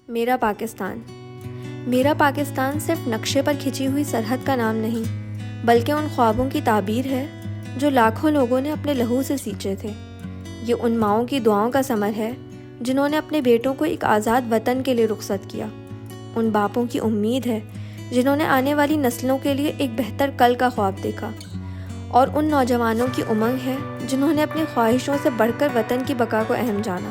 میرا پاکستان۔ میرا پاکستان صرف نقشے پر کھنچی ہوئی سرحد کا نام نہیں، بلکہ ان خوابوں کی تعبیر ہے جو لاکھوں لوگوں نے اپنے لہو سے سینچے تھے۔ یہ ان ماؤں کی دعاؤں کا ثمر ہے جنہوں نے اپنے بیٹوں کو ایک آزاد وطن کے لیے رخصت کیا۔ ان باپوں کی امید ہے جنہوں نے آنے والی نسلوں کے لیے ایک بہتر کل کا خواب دیکھا، اور ان نوجوانوں کی امنگ ہے جنہوں نے اپنی خواہشوں سے بڑھ کر وطن کی بقا کو اہم جانا۔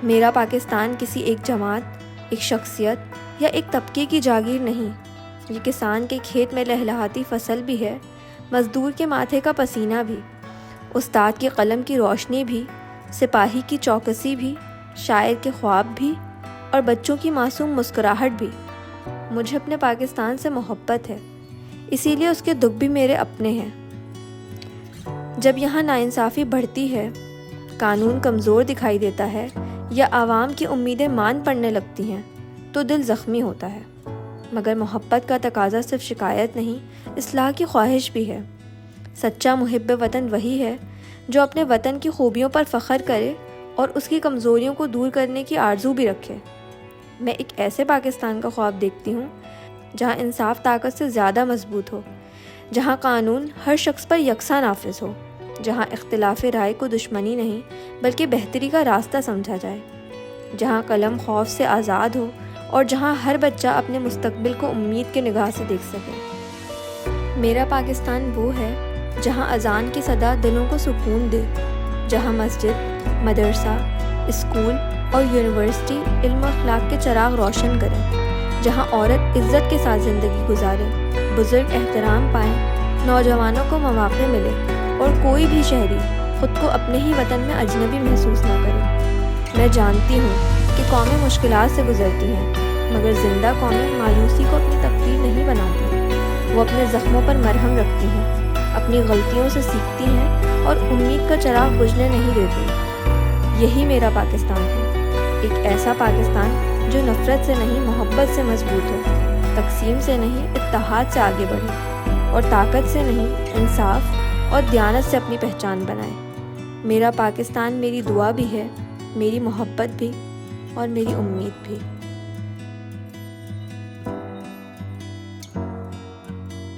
میرا پاکستان کسی ایک جماعت، ایک شخصیت یا ایک طبقے کی جاگیر نہیں، یہ کسان کے کھیت میں لہلہاتی فصل بھی ہے، مزدور کے ماتھے کا پسینہ بھی، استاد کی قلم کی روشنی بھی، سپاہی کی چوکسی بھی، شاعر کے خواب بھی، اور بچوں کی معصوم مسکراہٹ بھی۔ مجھے اپنے پاکستان سے محبت ہے، اسی لیے اس کے دکھ بھی میرے اپنے ہیں۔ جب یہاں ناانصافی بڑھتی ہے، قانون کمزور دکھائی دیتا ہے یا عوام کی امیدیں مان پڑنے لگتی ہیں تو دل زخمی ہوتا ہے، مگر محبت کا تقاضا صرف شکایت نہیں، اصلاح کی خواہش بھی ہے۔ سچا محب وطن وہی ہے جو اپنے وطن کی خوبیوں پر فخر کرے اور اس کی کمزوریوں کو دور کرنے کی آرزو بھی رکھے۔ میں ایک ایسے پاکستان کا خواب دیکھتی ہوں جہاں انصاف طاقت سے زیادہ مضبوط ہو، جہاں قانون ہر شخص پر یکساں نافذ ہو، جہاں اختلاف رائے کو دشمنی نہیں بلکہ بہتری کا راستہ سمجھا جائے، جہاں قلم خوف سے آزاد ہو اور جہاں ہر بچہ اپنے مستقبل کو امید کے نگاہ سے دیکھ سکے۔ میرا پاکستان وہ ہے جہاں اذان کی صدا دلوں کو سکون دے، جہاں مسجد، مدرسہ، اسکول اور یونیورسٹی علم و اخلاق کے چراغ روشن کریں، جہاں عورت عزت کے ساتھ زندگی گزارے، بزرگ احترام پائیں، نوجوانوں کو مواقع ملے اور کوئی بھی شہری خود کو اپنے ہی وطن میں اجنبی محسوس نہ کرے۔ میں جانتی ہوں کہ قومیں مشکلات سے گزرتی ہیں، مگر زندہ قومیں مایوسی کو اپنی تقدیر نہیں بناتی، وہ اپنے زخموں پر مرہم رکھتی ہیں، اپنی غلطیوں سے سیکھتی ہیں اور امید کا چراغ بجھنے نہیں دیتی۔ یہی میرا پاکستان ہے، ایک ایسا پاکستان جو نفرت سے نہیں محبت سے مضبوط ہو، تقسیم سے نہیں اتحاد سے آگے بڑھے، اور طاقت سے نہیں انصاف اور دیانت سے اپنی پہچان بنائے۔ میرا پاکستان میری دعا بھی ہے، میری محبت بھی، اور میری امید بھی۔